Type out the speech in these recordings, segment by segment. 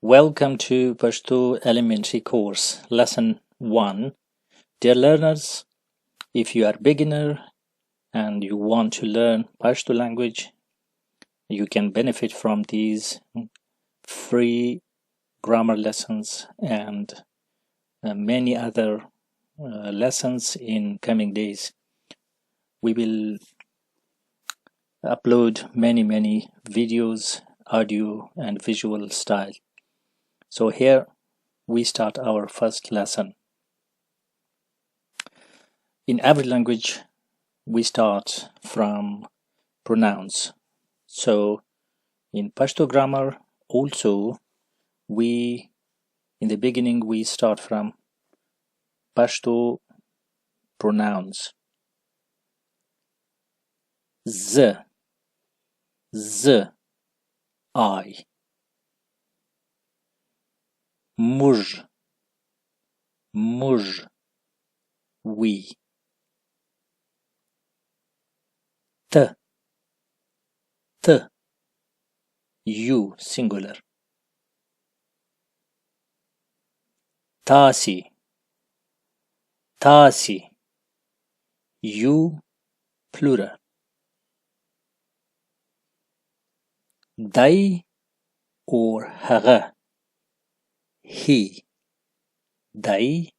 Welcome to Pashto Elementary Course, Lesson 1. Dear learners, if you are beginner and you want to learn Pashto language, you can benefit from these free grammar lessons and many other lessons in coming days. We will upload many videos, audio and visual style. So here we start our first lesson. In every language, we start from pronouns. So in Pashto grammar also, in the beginning we start from Pashto pronouns. Z, I. Muj, we. T, you, singular. Tasi, you, plural. Dai or haga, he. Dai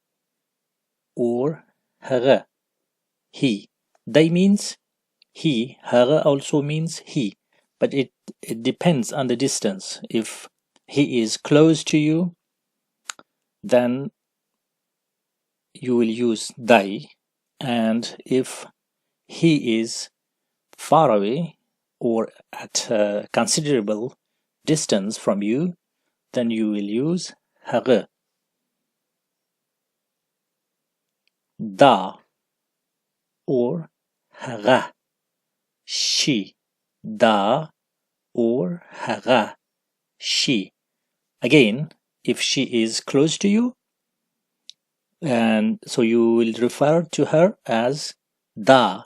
or haga, he. Dai means he, haga also means he, but it depends on the distance. If he is close to you, then you will use dai, and if he is far away or at a considerable distance from you, then you will use haga. Da or haga, she. Da or haga, she. Again, if she is close to you, and so you will refer to her as da,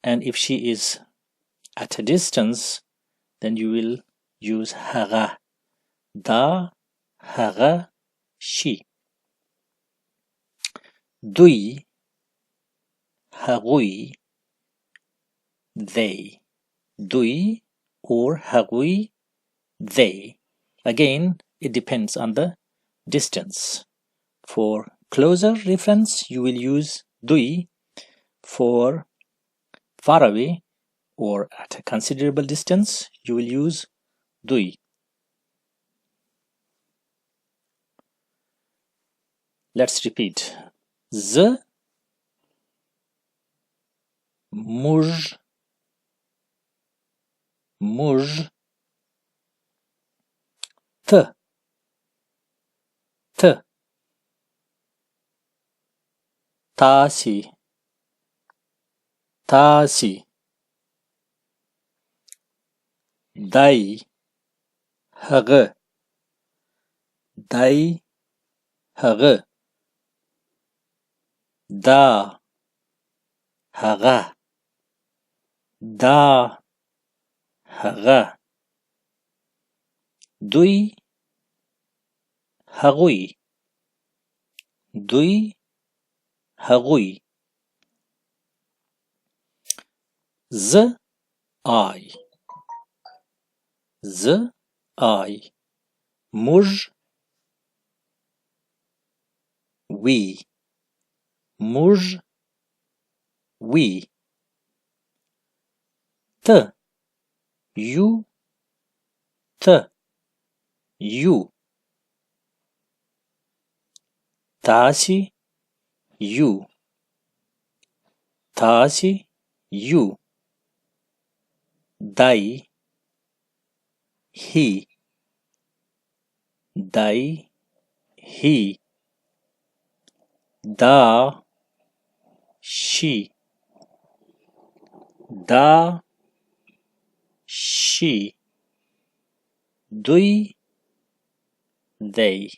and if she is at a distance, then you will use haga. Da, haga, she. Dui, hagui, they. Dui or hagui, they. Again, it depends on the distance. For closer reference, you will use dui. For far away or at a considerable distance, you will use dui. Let's repeat. Z, muj, t, tasi, dai, haga, da, haga, dui, hagui, z, I, muj, we, t, you, tasi, you, dai, he, da, she, dui, they.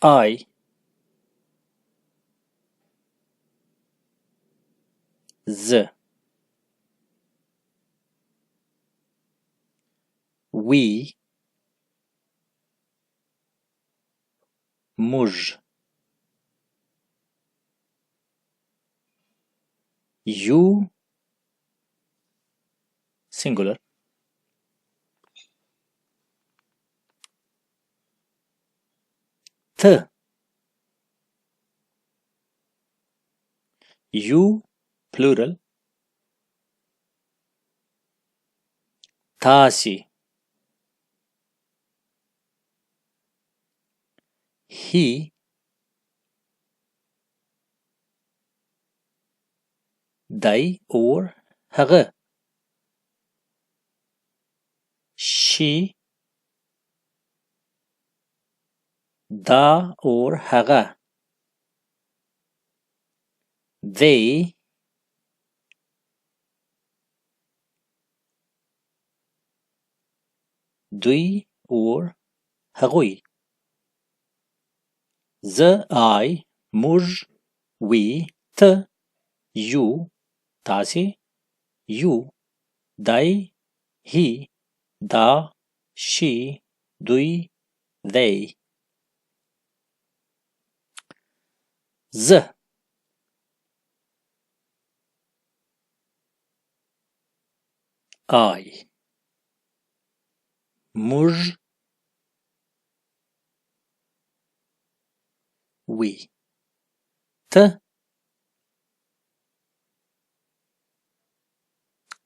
I, z, we, موږ, you, singular, ته, you, plural, تاسې, he, دی or هغه, she, دا or هغه, they, دوی or هغوی, زه, I, موږ, we, ته, you, تاسې, you, دی, he, دا, she, دوی, they. زه, I, موږ, we, ته,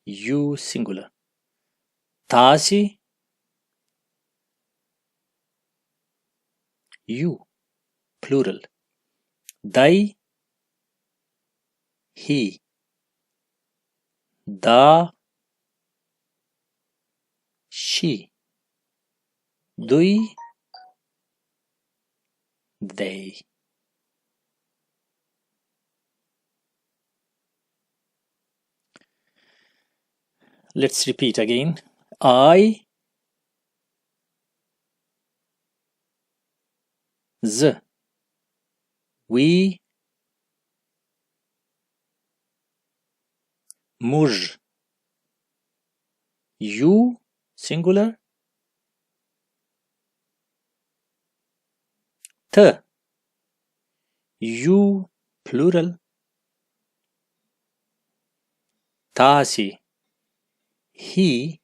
you, singular, تاسې, you, plural, دی, he, دا, she, دوی, they. Let's repeat again. I, z, we, موږ, you, singular, ته, you, plural, تاسې, he,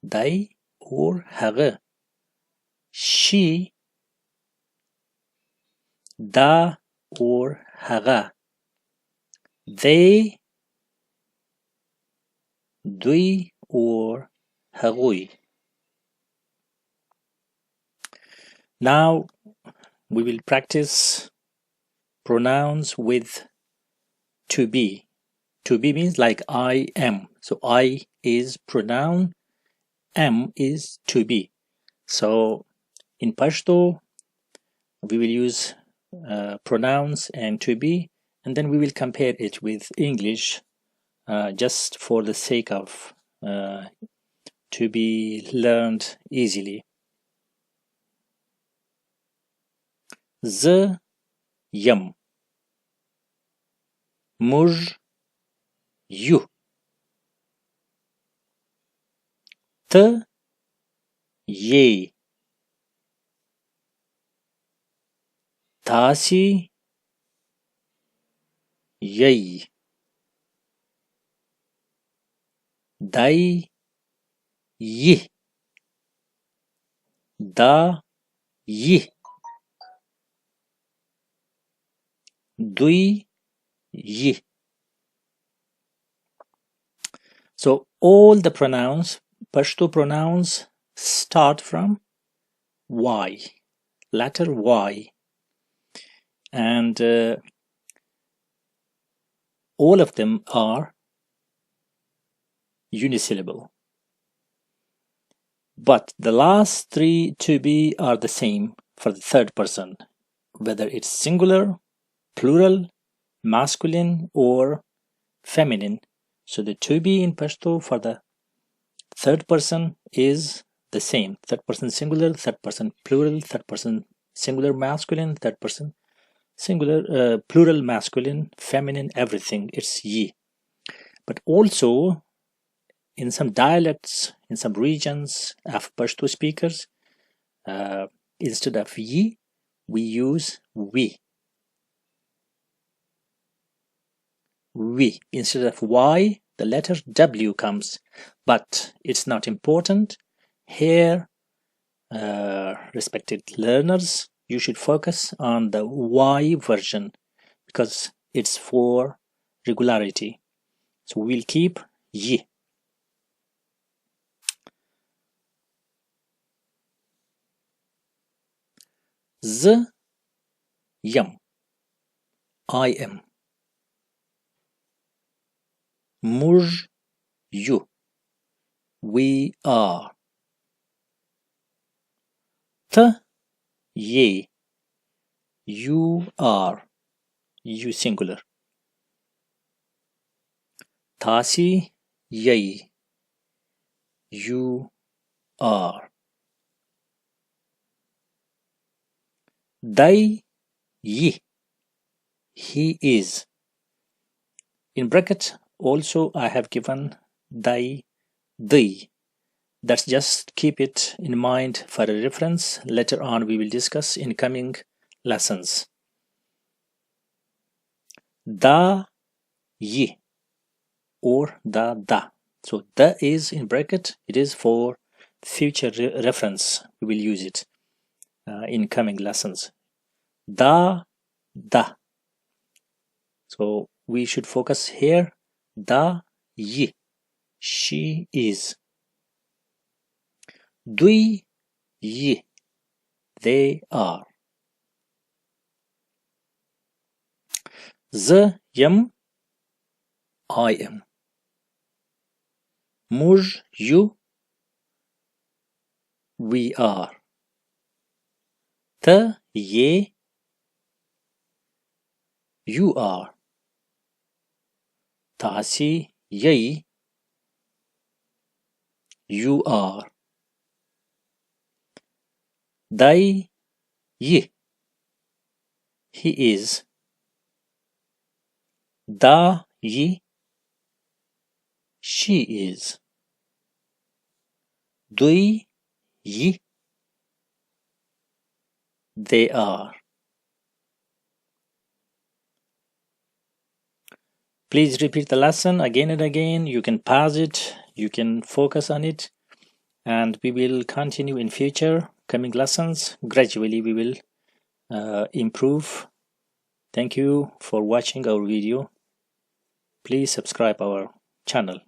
دی or هغه, she, دا or هغه, they, دوی or هغوی. Now we will practice pronouns with to be. To be means like I am. So I is pronoun, am is to be. So in Pashto, we will use pronouns and to be, and then we will compare it with English just for the sake of to be learned easily. زه یم, موږ یو, ته یې, تاسې یئ, دی یې, دا یې, دوی یې. So all the pronouns, Pashto pronouns, start from Y, letter Y, and all of them are unisyllable. But the last three to be are the same for the third person, whether it's singular, plural, masculine, or feminine. So the to be in Pashto for the third person is the same. Third person singular, third person plural, third person singular masculine, third person singular plural masculine, feminine, everything. It's ye. But also in some dialects, in some regions of Pashto speakers, instead of ye, we use we. We. Instead of y, the letter w comes, but it's not important. Here, respected learners, you should focus on the y version because it's for regularity. So we'll keep ye. Z, yam, I am. Muj, you, we are. T, ye, you are, you singular. Tasi, ye, you are. Dai, ye, he is. In bracket also I have given dai, they. That's just keep it in mind for a reference. Later on we will discuss in coming lessons. Da, ye, or da. So da is in bracket, it is for future reference. We will use it in coming lessons. Da. So we should focus here. Da, ye, she is. Dui, ye, they are. Z, yam, I am. Muj, you, we are. Ta, ye, you are. Tasi, ye, you are. Dai, ye, he is. Da, ye, she is. Dui, ye, they are. Please repeat the lesson again and again. You can pause it, you can focus on it, and we will continue in future coming lessons. Gradually we will improve. Thank you for watching our video. Please subscribe our channel.